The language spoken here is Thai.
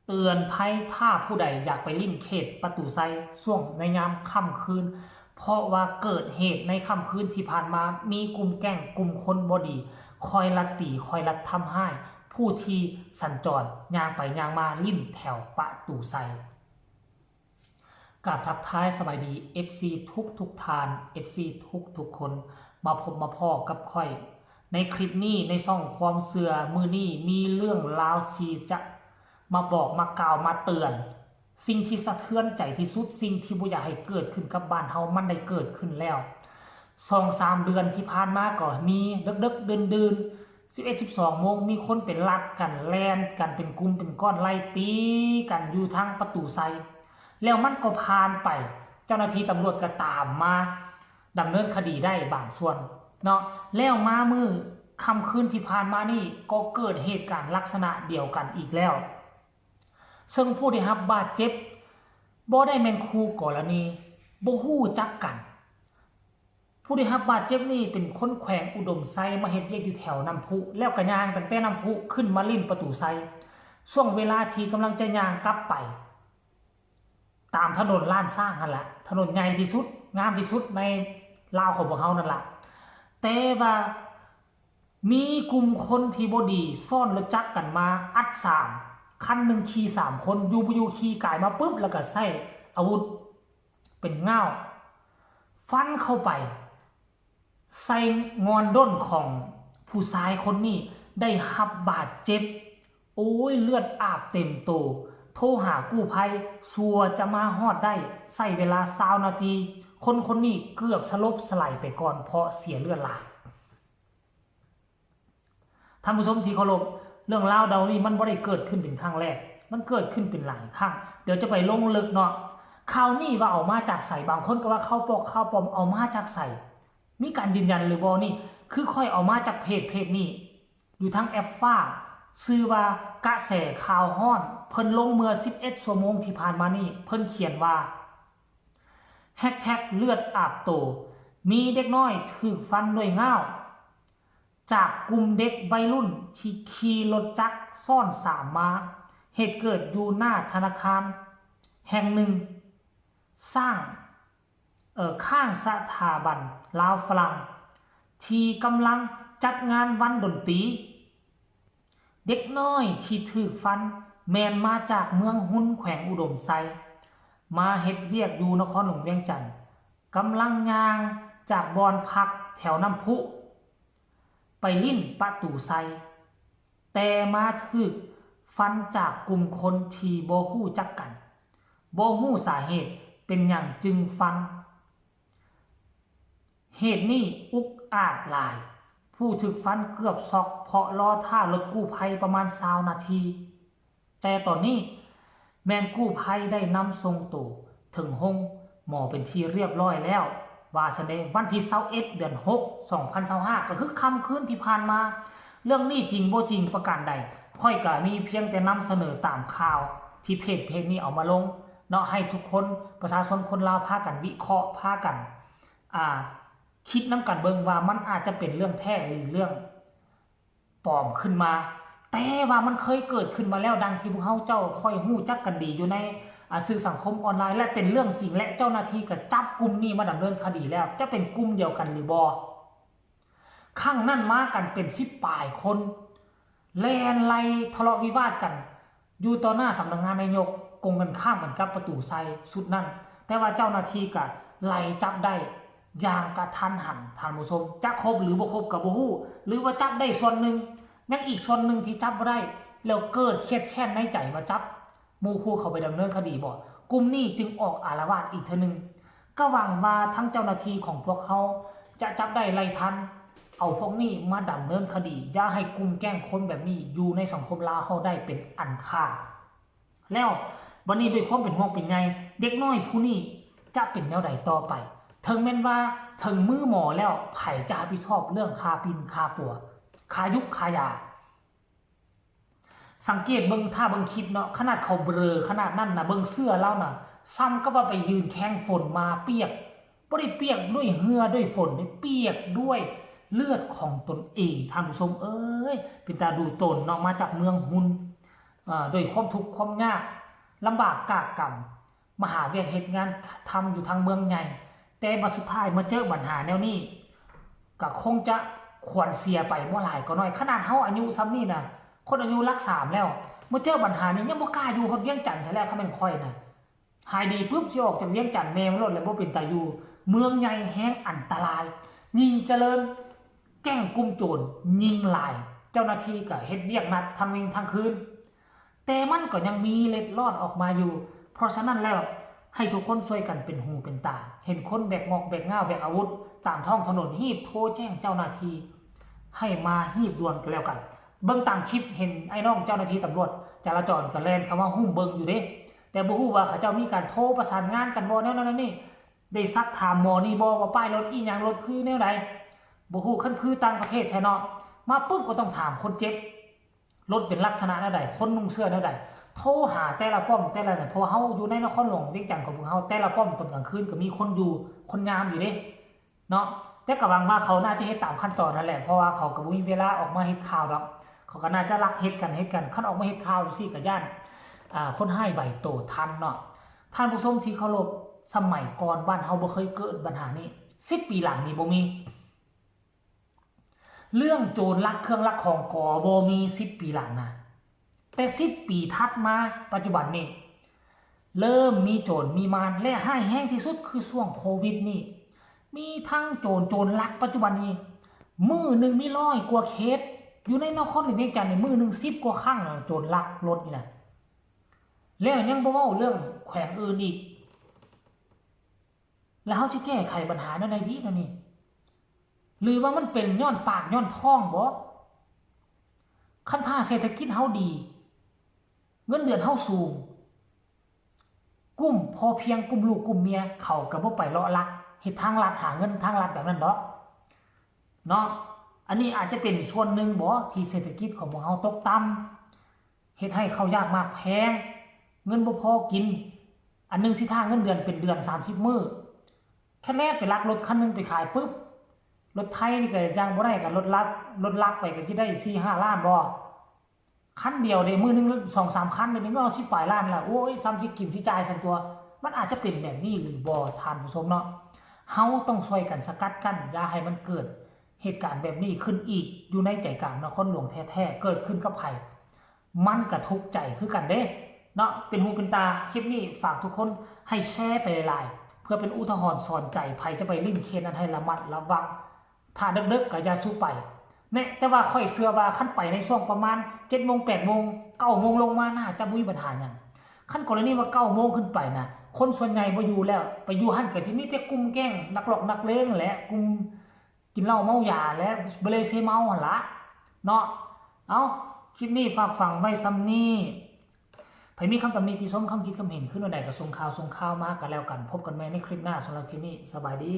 เตือนภัยถ้าผู้ใดอยากไปลิ้นเขตประตูไซช่วงในยามค่ำคืนเพราะว่าเกิดเหตุในค่ำคืนที่ผ่านมามีกลุ่มแก๊งกลุ่มคนบอดีคอยลัดตีคอยลัดทำให้ผู้ที่สัญจรย่างไปย่างมาลิ้นแถวประตูไซกับทักทายสบายดี FC ทุกทาน FC ทุกคนมาพบมาพ่อกับค่อยในคลิปนี้ในช่องความเสื่อมือนี้มีเรื่องราวชีจะมาบอกมากล่าวมาเตือนสิ่งที่สะเทือนใจที่สุดสิ่งที่บ่อยากให้เกิดขึ้นกับบ้านเฮามันได้เกิดขึ้นแล้ว2-3 เดือนที่ผ่านมาก็มีดึกดื่น11-12 โมงมีคนเป็นลัดกันแล่นกันเป็นกลุ่มเป็นก้อนไล่ตีกันอยู่ทางประตูไซแล้วมันก็ผ่านไปเจ้าหน้าที่ตำรวจก็ตามมาดำเนินคดีได้บางส่วนเนาะแล้วมามือค่ำคืนที่ผ่านมานี่ก็เกิดเหตุการณ์ลักษณะเดียวกันอีกแล้วซึ่งผู้ได้รับบาดเจ็บบ่ได้แม่นคู่กรณีบ่ฮู้จักกันผู้ได้รับบาดเจ็บนี่เป็นคนแขวงอุดมไซมาเฮ็ดเวียกอยู่แถวน้ำพุแล้วก็ย่างตั้งแต่น้ำพุขึ้นมาลิ้นประตูไซช่วงเวลาที่กำลังจะย่างกลับไปตามถนนล้านสร้างนั่นแหละถนนใหญ่ที่สุดงามที่สุดในลาวของพวกเขานั่นแหละแต่ว่ามีกลุ่มคนที่บ่ดีซ่อนรถจักรกันมาอัด3คันหนึ่งขี่3 คนอยู่ขี่กายมาปุ๊บแล้วก็ใส่อาวุธเป็นง่าวฟันเข้าไปใส่งอนด้นของผู้ชายคนนี้ได้รับบาดเจ็บโอ้ยเลือดอาบเต็มตัวโทรหากู้ภัยสัวจะมาฮอดได้ใส่เวลา20 นาทีคนนี้เกือบสลบสลายไปก่อนเพราะเสียเลือดหลายท่านผู้ชมที่เคารพเรื่องราวเดานี้มันบ่ได้เกิดขึ้นเป็นครั้งแรกมันเกิดขึ้นเป็นหลายครั้งเดี๋ยวจะไปลงลึกเนาะข่าวนี้ว่าเอามาจากใส่บางคนก็ว่าข้าวปอกข้าวปลอมเอามาจากใส่มีการยืนยันหรือบ่นี่คือค่อยเอามาจากเพจนี้อยู่ทั้งแอปฟ้าชื่อว่ากระแสข่าวฮ้อนเพิ่นลงเมื่อ11 ชั่วโมงที่ผ่านมานี่เพิ่นเขียนว่าแฮชแท็กเลือดอาบโตมีเด็กน้อยถูกฟันด้วยง่าวจากกลุ่มเด็กวัยรุ่นที่ขี่รถจักรซ่อน3 มาเหตุเกิดอยู่หน้าธนาคารแห่งหนึ่งสร้างข้างสถาบันลาวฝรั่งที่กำลังจัดงานวันดนตรีเด็กน้อยที่ถูกฟันแมนมาจากเมืองหุ้นแขวงอุดมไซมาเฮ็ดเวียกอยู่นครหลวงเวียงจันทน์กำลังย่างจากบอนพักแถวน้ำพุไปลิ้นประตูไซแต่มาถูกฟันจากกลุ่มคนที่บ่ฮู้จักกันบ่ฮู้สาเหตุเป็นหยังจึงฟันเหตุนี้อุกอาจหลายผู้ถูกฟันเกือบช็อกเพราะรอท่ารถกู้ภัยประมาณ20 นาทีแต่ตอนนี้แมนกู้ภัยได้นำส่งตัวถึงห้องหมอเป็นที่เรียบร้อยแล้วว่าเสน่ห์วันที่21 เดือน 6 2025ก็คือค่ำคืนที่ผ่านมาเรื่องนี้จริงบ่จริงประการใดค่อยก็มีเพียงแต่นำเสนอตามข่าวที่เพจนี้เอามาลงเนาะให้ทุกคนประชาชนคนลาวพากันวิเคราะห์พากันคิดน้ำกันเบิ่งว่ามันอาจจะเป็นเรื่องแท้หรือเรื่องปลอมขึ้นมาแต่ว่ามันเคยเกิดขึ้นมาแล้วดังที่พวกเฮาเจ้าค่อยฮู้จักกันดีอยู่ในสื่อสังคมออนไลน์และเป็นเรื่องจริงและเจ้าหน้าที่ก็จับกลุ่มนี้มาดำเนินคดีแล้วจะเป็นกลุ่มเดียวกันหรือบ่ครั้งนั้นมากันเป็น10 ปลายคนแล่นไล่ทะเลาะวิวาทกันอยู่ต่อหน้าสำนักงานนายกกงกันข้ามกันกับประตูไซสุดนั้นแต่ว่าเจ้าหน้าที่ก็ไล่จับได้อย่างกระทันหันท่านผู้ชมจักครบหรือบ่ครบก็บ่ฮู้หรือว่าจับได้ส่วนหนึ่งยังอีกส่วนหนึ่งที่จับบ่ได้แล้วเกิดเครียดแค้นในใจมาจับหมู่คู่เขาไปดำเนินคดีบ่กลุ่มนี้จึงออกอาละวาดอีกเทื่อนึงก็หวังว่าทั้งเจ้าหน้าที่ของพวกเขาจะจับได้ไล่ทันเอาพวกนี้มาดำเนินคดีอย่าให้กลุ่มแกล้งคนแบบนี้อยู่ในสังคมลาวเฮาได้เป็นอันขาดแล้ววันนี้ด้วยความเป็นห่วงเป็นใยเด็กน้อยผู้นี้จะเป็นแนวใดต่อไปถึงแม้นว่าถึงมือหมอแล้วไผจะรับผิดชอบเรื่องค่าปินค่าปัวค่ายุกค่ายาสังเกตเบิ่งถ้าเบิ่งคลิปเนาะขนาดเขาเบลอขนาดนั้นนะเบิ่งเสื้อเล่าน่ะซ้ำก็ว่าไปยืนแข้งฝนมาเปียกบ่ได้เปียกด้วยเหงื่อด้วยฝนได้เปียกด้วยเลือดของตนเองท่านผู้ชมเอ้ยเป็นตาดูตนเนาะมาจากเมืองหุน ด้วยความทุกข์ความยากลำบากกากกำมหาเวียกเหตุงานทำอยู่ทางเมืองใหญ่แต่บัดสุดท้ายมาเจอปัญหาแนวนี้ก็คงจะควรเสียไปบ่หลายก็น้อยขนาดเฮาอายุซ้ำนี่นะคนอายุรัก3แล้วมาเจอปัญหานี้ยังบ่กล้าอยู่คนเวียงจันทน์ซะแล้วเขาเป็นค่อยนะหายดีปุ๊บสิออกจากเวียงจันทน์แม่มันลดแล้วบ่เป็นตาอยู่เมืองใหญ่แห้งอันตรายยิ่งเจริญแก้งกุมโจรยิงลายเจ้าหน้าที่ก็เฮ็ดเวียกนัดทั้งวันทั้งคืนแต่มันก็ยังมีเล็ดลอดออกมาอยู่เพราะฉะนั้นแล้วให้ทุกคนช่วยกันเป็นหูเป็นตาเห็นคนแบกงอกแบกง่าวแบกอาวุธตามท้องถนนฮีบโทรแจ้งเจ้าหน้าที่ให้มาฮีบด่วนกันแล้วกันเบิ่งตามคลิปเห็นไอ้น้องเจ้าหน้าที่ตำรวจจราจรก็แล่นคำว่าหุ่มเบิ่งอยู่เด้แต่บ่ฮู้ว่าเขาเจ้ามีการโทรประสานงานกันบ่แนวนั้นนี่ได้ซักถามหมอนี่บ่ว่าป้ายรถอีหยังรถคือแนวใดบ่ฮู้คันคือต่างประเทศแท้เนาะมาปุ๊บก็ต้องถามคนเจ็บรถเป็นลักษณะแนวใดคนนุ่งเสื้อแนวใดโทรหาแต่ละป้อมแต่ละเนี่ยเพราะเฮาอยู่ในนครหลวงเวียงจันทน์ของพวกเฮาแต่ละป้อมตอนกลางคืนก็มีคนอยู่คนงามอยู่เด้เนาะแต่ก็หวังว่าเขาน่าจะเฮ็ดตามขั้นตอนนั่นแหละเพราะว่าเขาก็บ่มีเวลาออกมาเฮ็ดข่าวดอกเขาก็น่าจะรักเฮ็ดกันคันออกมาเฮ็ดข่าวจังซี่ก็ย่านคนให้ใบโตทันเนาะท่านผู้ชมที่เคารพสมัยก่อนบ้านเฮาบ่เคยเกิดปัญหานี้10ปีหลังนี่บ่มีเรื่องโจรลักเครื่องลักของก่อบ่มี10ปีหลังนะแต่10ปีถัดมาปัจจุบันนี้เริ่มมีโจรมีมารและให้แห้งที่สุดคือช่วงโควิดนี่มีทั้งโจรลักปัจจุบันนี้มื้อนึงมี100กว่าเคสอยู่ในนครหลวงเวียงจันทน์นี่มื้อนึง10กว่าครั้งโจรลักรถนี่นะแล้วยังบ่เว้าเรื่องแขวงอื่นอีกแล้วเฮาสิแก้ไขปัญหานั้นได้ดีนะนี่หรือว่ามันเป็นย้อนปากย้อนท้องบ่คันถ้าเศรษฐกิจเฮาดีเงินเดือนเฮาสูงกุ้มพอเพียงกุ้มลูกกุ้มเมียเขาก็บ่ไปเลาะลักเฮ็ดทางลัดหาเงินทางลัดแบบนั้นดอกเนาะอันนี้อาจจะเป็นส่วนหนึ่งบ่ที่เศรษฐกิจของพวกเฮาตกต่ำเฮ็ดให้เขายากมากแพงเงินบ่พอกินอันนึงสิท่าเงินเดือนเป็นเดือน30มื้อแค่แลกไปลักรถคันนึงไปขายปึ๊บรถไทยนี่ก็ยังบ่ได้กับรถลักไปก็สิได้ 4-5 ล้านบ่คันเดียวได้มื้อนึง 2-3 คันนึงก็เอา10ปลายล้านละโอ้ยซ้ำสิกินสิจ่ายซั่นตัวมันอาจจะเป็นแบบนี้หรือบ่ท่านผู้ชมเนาะเฮาต้องช่วยกันสกัดกั้นอย่าให้มันเกิดเหตุการณ์แบบนี้ขึ้นอีกอยู่ในใจกลางนครหลวงแท้ๆเกิดขึ้นกับไผมันก็ทุกข์ใจคือกันเด้เนาะเป็นหูเป็นตาคลิปนี้ฝากทุกคนให้แชร์ไปหลายๆเพื่อเป็นอุทาหรณ์สอนใจไผจะไปลิ้นเคสนั้นให้ระมัดระวังถ้าดึกๆก็อย่าสู้ไปเนี่ยแต่ว่าค่อยเชื่อว่าคันไปในช่วงประมาณ 7:00 น 8:00 น 9:00 นลงมาน่าจะบ่มีปัญหาหยังคันกรณีว่า 9:00 นขึ้นไปนะคนส่วนใหญ่บ่อยู่แล้วไปอยู่หั่นก็สิมีแต่กลุ่มแก๊งนักหลอกนักเลงแหละกลุ่มกินเหล้าเมายาและบ่เลยเซเมาหั่นล่ะเนาะเอาคลิปนี้ฝากฟังไว้ซ้ำนี้ใครมีคำตำหนิติชมคำคิดคำเห็นขึ้นว่าใดก็ส่งข่าวมากันแล้วกันพบกันใหม่ในคลิปหน้าสำหรับคลิปนี้สบายดี